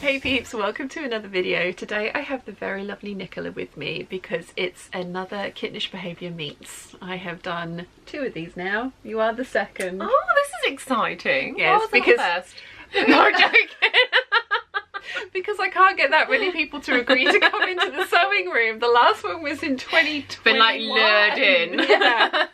Hey peeps, welcome to another video. Today I have the very lovely Nicola with me because it's another Kittenish Behaviour meets. I have done 2 of these now. You are the second. Oh, this is exciting. Yes, because first. No, I'm joking. Because I can't get that many people to agree to come into the sewing room. The last one was in 2020. Been like lured in. Yeah.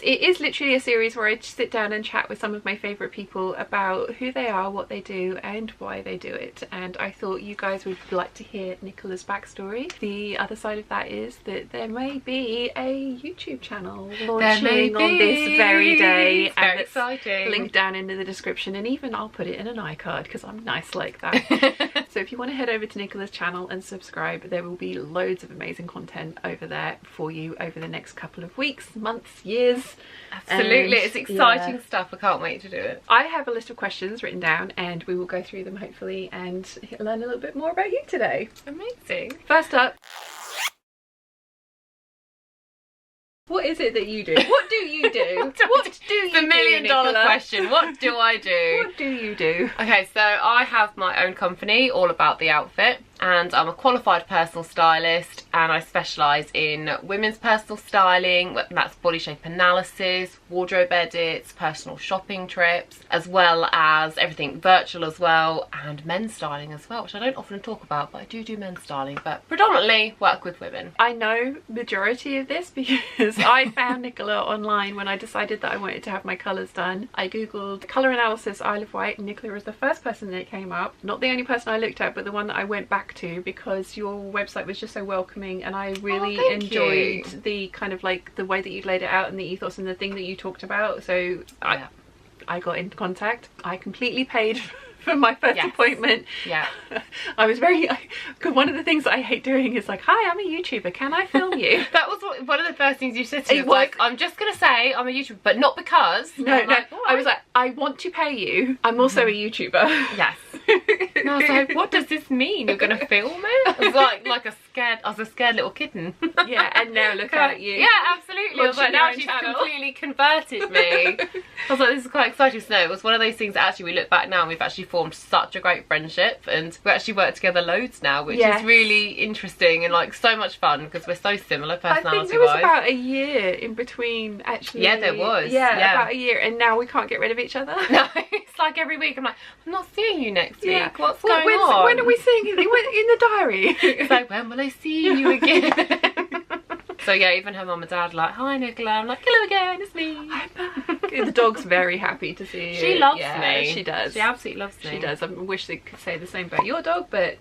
It is literally a series where I sit down and chat with some of my favourite people about who they are, what they do and why they do it. And I thought you guys would like to hear Nicola's backstory. The other side of that is that there may be a YouTube channel launching on this very day. It's very exciting. Link down into the description, and even I'll put it in an iCard because I'm nice like that. So if you want to head over to Nicola's channel and subscribe, there will be loads of amazing content over there for you over the next couple of weeks, months, years. Absolutely, it's exciting stuff. I can't wait to do it. I have a list of questions written down and we will go through them hopefully and learn a little bit more about you today. Amazing. First up, what is it that you do? What do you do? What do you do, The $1 million Nicola? question. What do I do? What do you do? Okay, so I have my own company all about the outfit, and I'm a qualified personal stylist, and I specialise in women's personal styling, that's body shape analysis, wardrobe edits, personal shopping trips, as well as everything virtual as well, and men's styling as well, which I don't often talk about, but I do men's styling, but predominantly work with women. I know majority of this because I found Nicola online when I decided that I wanted to have my colours done. I googled colour analysis Isle of Wight and Nicola was the first person that came up. Not the only person I looked at, but the one that I went back to because your website was just so welcoming, and I really enjoyed the kind of like the way that you laid it out and the ethos and the thing that you talked about. So Yeah. I got in contact. I completely paid for my first appointment. Yeah. I was very, because one of the things that I hate doing is like, hi, I'm a YouTuber, can I film you? That was one of the first things you said to me. It Was like, I'm just going to say I'm a YouTuber, but not because. No, I'm like, I was like, I want to pay you. I'm also a YouTuber. Yes. And I was like, what does this mean? You're going to film it? I was like I was a scared little kitten. Yeah, and now look at you. Yeah, absolutely. I was like, now she's completely converted me. I was like, this is quite exciting to know. It was one of those things that actually we look back now and we've actually formed such a great friendship, and we actually work together loads now, which is really interesting and like so much fun because we're so similar personality-wise. I think there was about a year in between actually. Yeah, there was. Yeah, about a year, and now we can't get rid of each other. No, it's like every week I'm like, I'm not seeing you next week. What's going on? When are we seeing you? In the diary. It's like, when will I see you again? So yeah, even her mum and dad are like, hi Nicola. I'm like, hello again, it's me. I'm back. The dog's very happy to see you. She loves me. She does. She absolutely loves me. She does. I wish they could say the same about your dog, but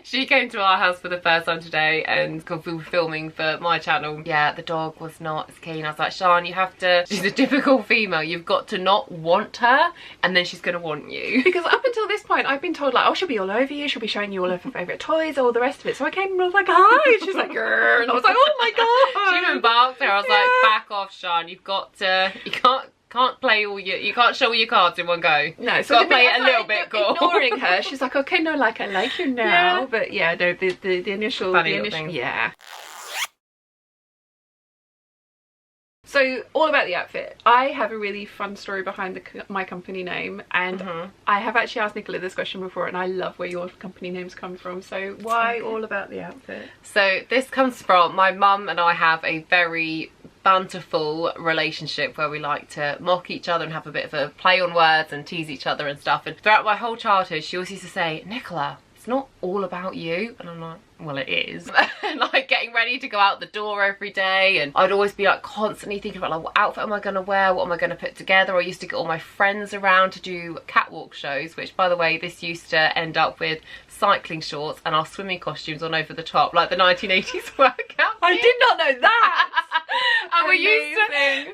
she came to our house for the first time today, and because we were filming for my channel, yeah, the dog was not as keen. I was like, Sian, you have to, she's a typical female, you've got to not want her, and then she's gonna want you. Because up until this point, I've been told like, oh, she'll be all over you, she'll be showing you all of her favourite toys, all the rest of it. So I came and I was like, hi, and she's like, grrr, and I was like, oh my god. She even barked there. I was like, back off, Sian, you've got to, you can't play all your, you can't show all your cards in one go. No, so gotta play it a little bit cool. Ignoring her, she's like, okay, no, like I like you now. Yeah. But yeah, no, the initial, thing. Yeah. So all about the outfit. I have a really fun story behind my company name, and I have actually asked Nicola this question before, and I love where your company names come from. So why all about the outfit? So this comes from my mum and I have a very banterful relationship where we like to mock each other and have a bit of a play on words and tease each other and stuff. And throughout my whole childhood, she always used to say, Nicola, it's not all about you. And I'm like, well, it is. Like getting ready to go out the door every day, and I'd always be like constantly thinking about like, what outfit am I going to wear, what am I going to put together. I used to get all my friends around to do catwalk shows, which by the way, this used to end up with cycling shorts and our swimming costumes on over the top, like the 1980s workout. I did not know that. And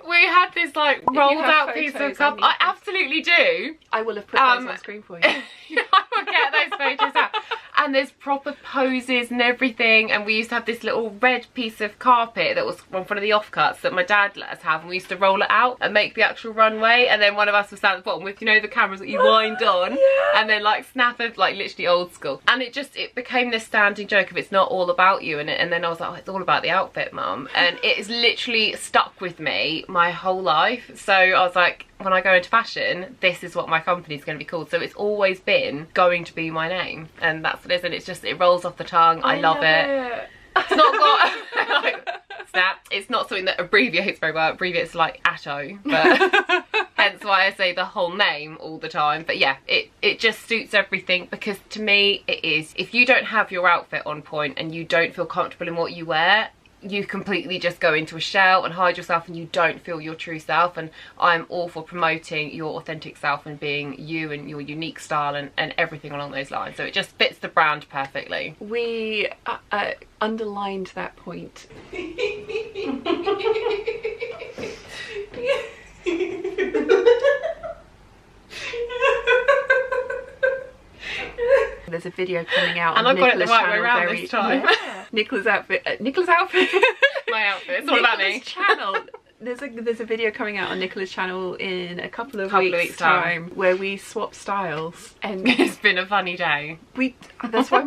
we had this like rolled out piece of cup. I absolutely do. I will have put those on screen for you. I will get those photos out. And there's proper poses and everything, and we used to have this little red piece of carpet that was on front of the offcuts that my dad let us have, and we used to roll it out and make the actual runway, and then one of us was down at the bottom with, you know, the cameras that you wind on, and then like snap it, like literally old school. And it became this standing joke of it's not all about you, and then I was like, oh, it's all about the outfit, mum. And it has literally stuck with me my whole life. So I was like, when I go into fashion, this is what my company's going to be called. So it's always been going to be my name, and that's what it is. And it's just, it rolls off the tongue. I love it. It's not got like, snap. It's not something that abbreviates very well. It abbreviates like Atto, but hence why I say the whole name all the time. But yeah, it just suits everything, because to me it is, if you don't have your outfit on point and you don't feel comfortable in what you wear, you completely just go into a shell and hide yourself, and you don't feel your true self. And I'm all for promoting your authentic self and being you and your unique style and everything along those lines. So it just fits the brand perfectly. We underlined that point. There's a video coming out and on I've got Nicola's it the right way channel around this time. Yeah. Nicola's outfit. My outfit. It's all about me. Channel. There's a video coming out on Nicola's channel in a couple of weeks time where we swap styles, and it's been a funny day. That's why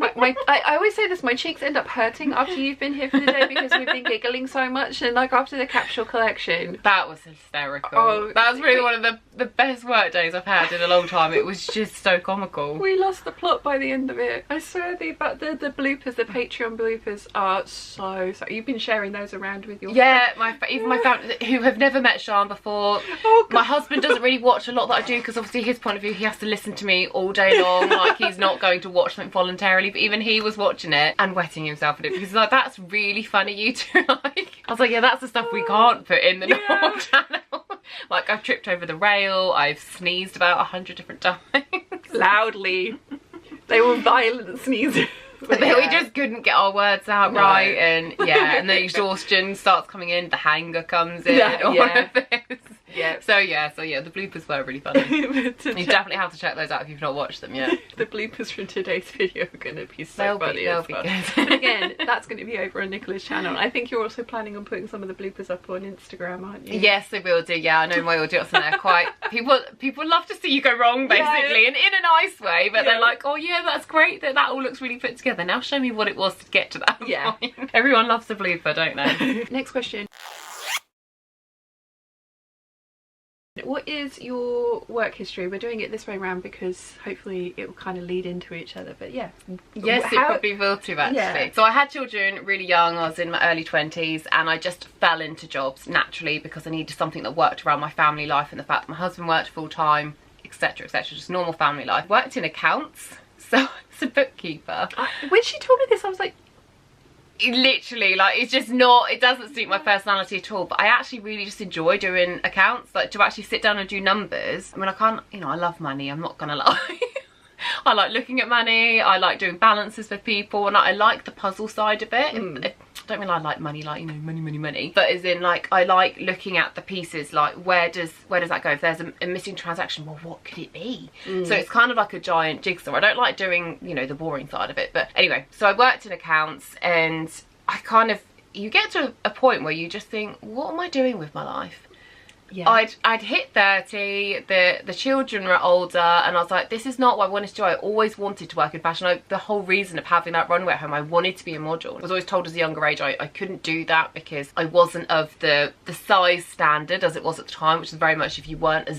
I always say this, my cheeks end up hurting after you've been here for the day, because we've been giggling so much. And like after the capsule collection, that was hysterical. Oh, that was really one of the best work days I've had in a long time. It was just so comical. We lost the plot by the end of it. I swear the bloopers, the Patreon bloopers are so you've been sharing those around with your friends. Even my family who have never met Sean before. Oh, my husband doesn't really watch a lot that I do, because obviously his point of view, he has to listen to me all day long. Like, he's not going to watch something voluntarily, but even he was watching it and wetting himself in it, because he's like, that's really funny, you two. Like, I was like, yeah, that's the stuff we can't put in the normal channel. Like, I've tripped over the rail, I've sneezed about 100 different times. Loudly. They were violent sneezes. But then we just couldn't get our words out right, and yeah, and the exhaustion starts coming in, the hanger comes in, all of this. Yeah. So yeah, the bloopers were really funny. You definitely have to check those out if you've not watched them yet. The bloopers from today's video are going to be so funny. They'll be good. But again, that's going to be over on Nicola's channel. I think you're also planning on putting some of the bloopers up on Instagram, aren't you? Yes, I will do. Yeah, I know my audience and they're quite people love to see you go wrong, basically, and in a nice way. But they're like, oh yeah, that's great. That all looks really put together. Now show me what it was to get to that point. Everyone loves a blooper, don't they? Next question. What is your work history? We're doing it this way around because hopefully it will kind of lead into each other, but yeah. Yes, it probably will too, actually. Yeah. So I had children really young. I was in my early 20s, and I just fell into jobs naturally because I needed something that worked around my family life and the fact that my husband worked full time, etc, etc, just normal family life. Worked in accounts, so as a bookkeeper. When she told me this, I was like, literally, like, it's just not, it doesn't suit my personality at all. But I actually really just enjoy doing accounts, like to actually sit down and do numbers. I mean, I can't, you know, I love money, I'm not gonna lie. I like looking at money, I like doing balances for people, and I like the puzzle side of it. I don't mean I like money, like, you know, money, but as in, like, I like looking at the pieces, like, where does that go? If there's a missing transaction, well, what could it be? So it's kind of like a giant jigsaw. I don't like doing, you know, the boring side of it. But anyway, so I worked in accounts, and I kind of, you get to a point where you just think, what am I doing with my life? Yeah. I'd hit 30, the children were older, and I was like, this is not what I wanted to do. I always wanted to work in fashion. The whole reason of having that runway at home, I wanted to be a model. I was always told as a younger age I couldn't do that because I wasn't of the size standard as it was at the time, which is very much, if you weren't a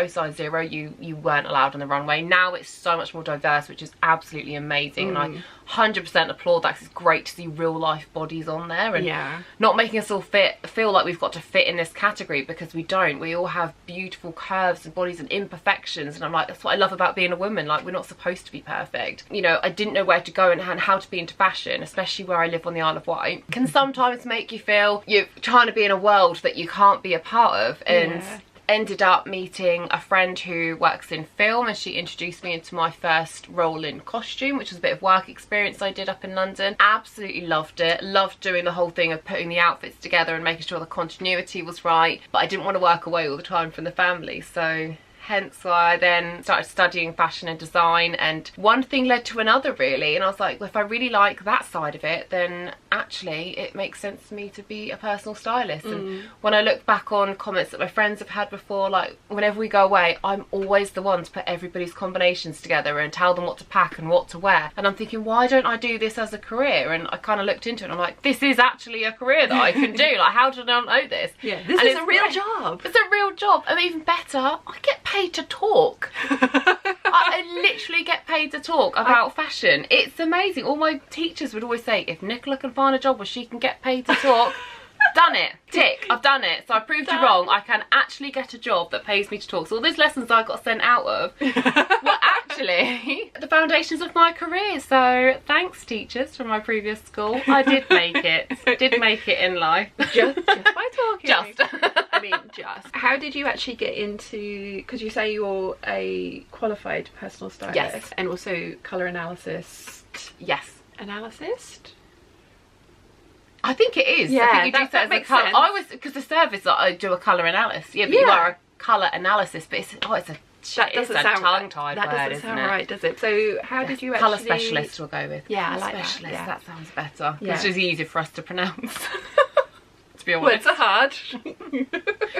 size zero, you weren't allowed on the runway. Now it's so much more diverse, which is absolutely amazing, and I 100% applaud that, because it's great to see real life bodies on there, and not making us all feel like we've got to fit in this category, because we don't. We all have beautiful curves and bodies and imperfections, and I'm like, that's what I love about being a woman. Like, we're not supposed to be perfect. You know, I didn't know where to go and how to be into fashion, especially where I live on the Isle of Wight. Can sometimes make you feel you're trying to be in a world that you can't be a part of, and ended up meeting a friend who works in film, and she introduced me into my first role in costume, which was a bit of work experience I did up in London. Absolutely loved it. Loved doing the whole thing of putting the outfits together and making sure the continuity was right, but I didn't want to work away all the time from the family, so hence why I then started studying fashion and design, and one thing led to another really, and I was like, well, if I really like that side of it, then actually it makes sense for me to be a personal stylist. And when I look back on comments that my friends have had before, like whenever we go away, I'm always the one to put everybody's combinations together and tell them what to pack and what to wear, and I'm thinking, why don't I do this as a career? And I kind of looked into it and I'm like, this is actually a career that I can do. Like, how did I not know this? Yeah, this is a real job. It's a real job. And even better, I get paid to talk. I literally get paid to talk about fashion. It's amazing. All my teachers would always say, if Nicola can find a job where she can get paid to talk, done it. Tick. I've done it. So I proved you wrong. I can actually get a job that pays me to talk. So all those lessons I got sent out of were actually the foundations of my career. So thanks, teachers from my previous school. I did make it. Did make it in life. Just by talking. Just. I mean, just. How did you actually get into, because you say you're a qualified personal stylist. Yes. And also colour analysis. Yes. Analyst? I think it is. Yeah, I think you do that as makes a colour. sense. I was, because the service that I do a colour analysis. Yeah, but you are a colour analysis, but it's That doesn't sound tongue-tied that word, doesn't isn't sound it? right, does it? So how did you actually... Colour specialist we'll go with. Yeah, I Colour like that, specialist, yeah. that sounds better. Yeah. It's just easier for us to pronounce. To be honest. Words are hard. And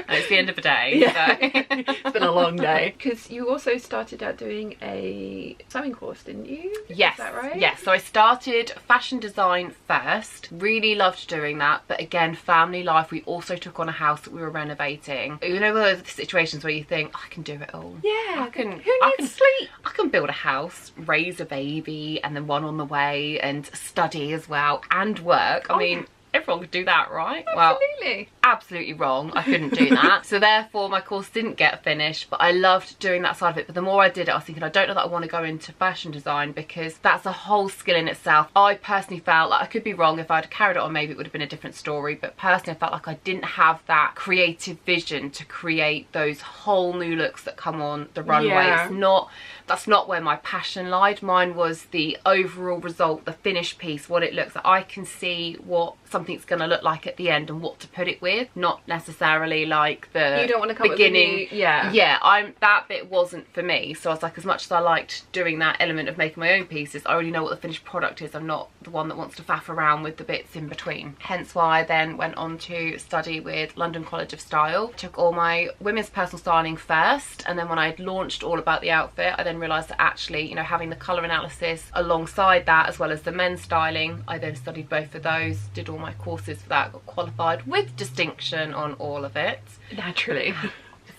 it's the end of the day. Yeah. So. It's been a long day. Because you also started out doing a sewing course, didn't you? Yes. Is that right? Yes. So I started fashion design first. Really loved doing that. But again, family life, we also took on a house that we were renovating. You know, those situations where you think, I can do it all. Yeah. Who Who needs sleep? I can build a house, raise a baby, and then one on the way, and study as well, and work. I mean, everyone could do that, right? Absolutely. Well, absolutely wrong. I couldn't do that. So therefore my course didn't get finished, but I loved doing that side of it. But the more I did it, I was thinking, I don't know that I want to go into fashion design, because that's a whole skill in itself. I personally felt like, I could be wrong, if I'd carried it on maybe it would have been a different story, but personally I felt like I didn't have that creative vision to create those whole new looks that come on the runway. Yeah. That's not where my passion lied. Mine was the overall result, the finished piece, what it looks like. I can see what something's going to look like at the end and what to put it with, not necessarily like the you don't want to come beginning. Up with yeah. That bit wasn't for me. So I was like, as much as I liked doing that element of making my own pieces, I already know what the finished product is. I'm not the one that wants to faff around with the bits in between. Hence why I then went on to study with London College of Style. Took all my women's personal styling first, and then when I'd launched all about the outfit, I then realised that actually, you know, having the colour analysis alongside that, as well as the men's styling, I then studied both of those, did all my courses for that, got qualified with distinction on all of it. Naturally.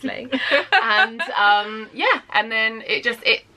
Obviously. And yeah, and then it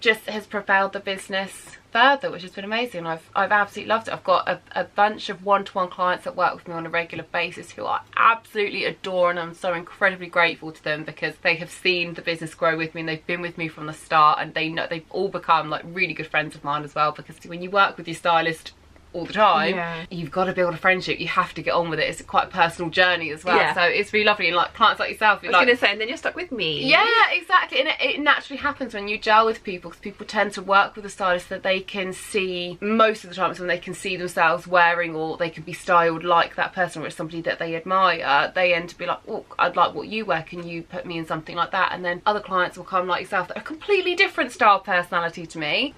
just has propelled the business further, which has been amazing. I've absolutely loved it. I've got a bunch of one-to-one clients that work with me on a regular basis who I absolutely adore, and I'm so incredibly grateful to them because they have seen the business grow with me and they've been with me from the start, and they know they've all become like really good friends of mine as well, because when you work with your stylist all the time, you've got to build a friendship. You have to get on with it. It's quite a personal journey as well. So it's really lovely, and like clients like yourself, I was going to say, and then you're stuck with me. Yeah, exactly. And it naturally happens when you gel with people, because people tend to work with a stylist that they can see, most of the time it's when they can see themselves wearing, or they can be styled like that person, or it's somebody that they admire. They end to be like, oh, I'd like what you wear, can you put me in something like that? And then other clients will come like yourself that are a completely different style personality to me.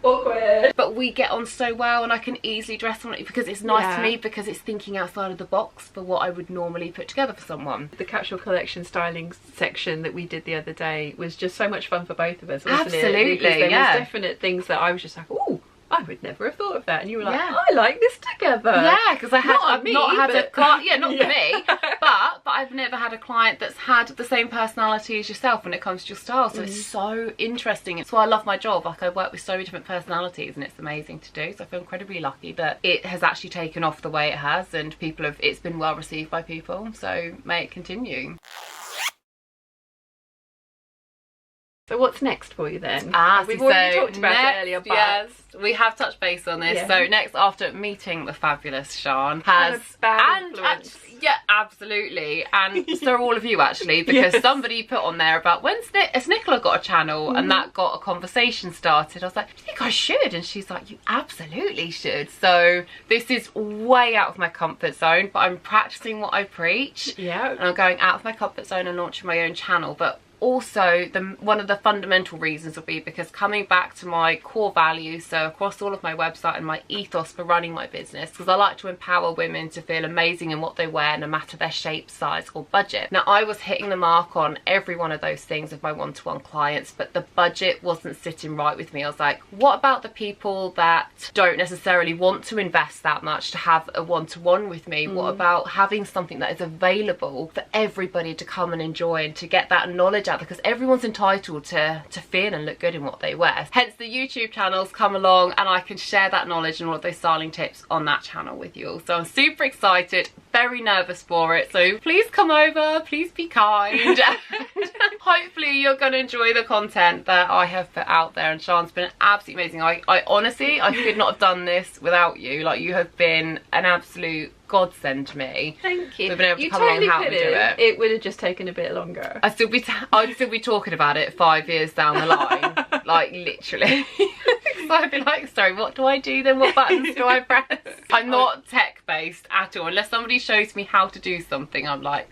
Awkward. But we get on so well, and I can easily dress on it because it's nice to me, because it's thinking outside of the box for what I would normally put together for someone. The capsule collection styling section that we did the other day was just so much fun for both of us, wasn't it? Absolutely, because there was definite things that I was just like, oh, I would never have thought of that, and you were like, I like this together. Yeah, because I've not had a client, not for me, but I've never had a client that's had the same personality as yourself when it comes to your style. So it's so interesting. It's why I love my job. Like, I work with so many different personalities, and it's amazing to do. So I feel incredibly lucky that it has actually taken off the way it has, and it's been well received by people. So may it continue. So what's next for you then? We've already talked about it earlier, but... Yes, we have touched base on this. So next, after meeting the fabulous Sean, has... yeah, absolutely. And so are all of you, actually, because somebody put on there about, has Nicola got a channel? And that got a conversation started. I was like, do you think I should? And she's like, you absolutely should. So this is way out of my comfort zone, but I'm practicing what I preach. Yeah. And I'm going out of my comfort zone and launching my own channel. But also one of the fundamental reasons will be because coming back to my core values, so across all of my website and my ethos for running my business, because I like to empower women to feel amazing in what they wear no matter their shape, size or budget. Now I was hitting the mark on every one of those things with my one-to-one clients, but the budget wasn't sitting right with me. I was like, what about the people that don't necessarily want to invest that much to have a one-to-one with me? What about having something that is available for everybody to come and enjoy and to get that knowledge out, because everyone's entitled to feel and look good in what they wear. Hence the YouTube channels come along, and I can share that knowledge and all of those styling tips on that channel with you all. So I'm super excited, very nervous for it, so please come over, please be kind. Hopefully you're going to enjoy the content that I have put out there, and Sian's been absolutely amazing. I honestly, I could not have done this without you. Like, you have been an absolute godsend to me. Thank you. We've been able to you come totally along and help me do it. It would have just taken a bit longer. I'd still be talking about it 5 years down the line. Like, literally. So I'd be like, sorry, what do I do then? What buttons do I press? I'm not tech based at all. Unless somebody shows me how to do something, I'm like,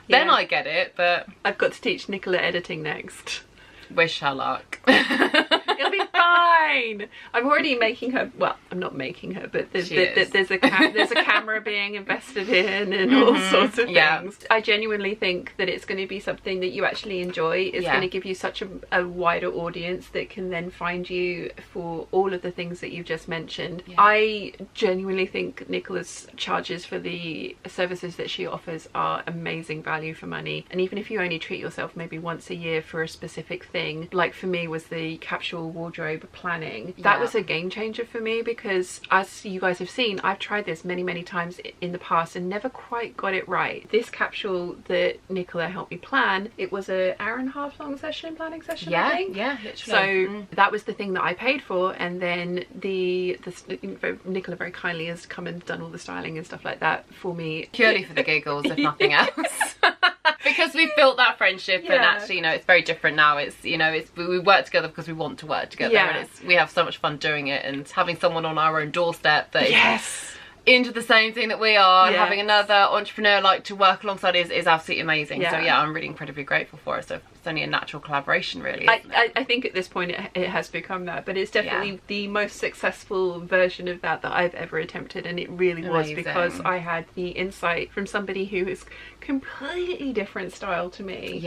then I get it. But I've got to teach Nicola editing next. Wish her luck. It'll be fine. I'm already making her, well, I'm not making her, but there's a camera being invested in and all sorts of things. I genuinely think that it's going to be something that you actually enjoy. It's going to give you such a wider audience that can then find you for all of the things that you've just mentioned. I genuinely think Nicola's charges for the services that she offers are amazing value for money. And even if you only treat yourself maybe once a year for a specific thing, like for me was the capsule wardrobe planning, that was a game changer for me, because as you guys have seen, I've tried this many times in the past and never quite got it right. This capsule that Nicola helped me plan, it was an hour-and-a-half long planning session, I think. Literally. So that was the thing that I paid for, and then Nicola very kindly has come and done all the styling and stuff like that for me, purely for the giggles, if nothing else. Because we've built that friendship, and actually, you know, it's very different now. It's, you know, we work together because we want to work together, and we have so much fun doing it, and having someone on our own doorstep that is into the same thing that we are, and having another entrepreneur like to work alongside is absolutely amazing. So yeah, I'm really incredibly grateful for it. So it's only a natural collaboration, really, isn't it? I think at this point it has become that, but it's definitely the most successful version of that I've ever attempted, and it really was because I had the insight from somebody who is completely different style to me,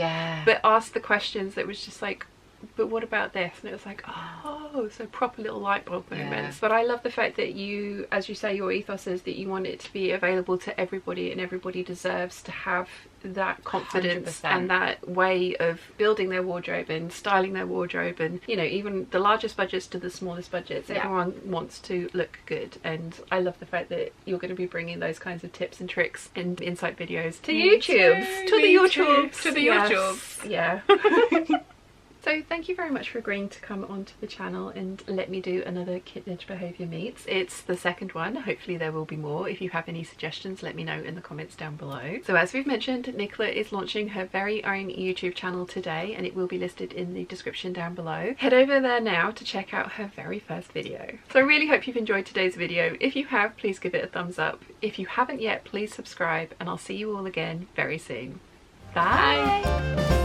but asked the questions that was just like, but what about this? And it was like, oh, so proper little light bulb moments. But I love the fact that you, as you say, your ethos is that you want it to be available to everybody, and everybody deserves to have that confidence 100%. And that way of building their wardrobe and styling their wardrobe, and, you know, even the largest budgets to the smallest budgets, everyone wants to look good. And I love the fact that you're going to be bringing those kinds of tips and tricks and insight videos to YouTubes, to the YouTubes. Yeah. So thank you very much for agreeing to come onto the channel and let me do another Kittenish Behaviour Meets. It's the second one. Hopefully there will be more. If you have any suggestions, let me know in the comments down below. So as we've mentioned, Nicola is launching her very own YouTube channel today, and it will be listed in the description down below. Head over there now to check out her very first video. So I really hope you've enjoyed today's video. If you have, please give it a thumbs up. If you haven't yet, please subscribe, and I'll see you all again very soon. Bye!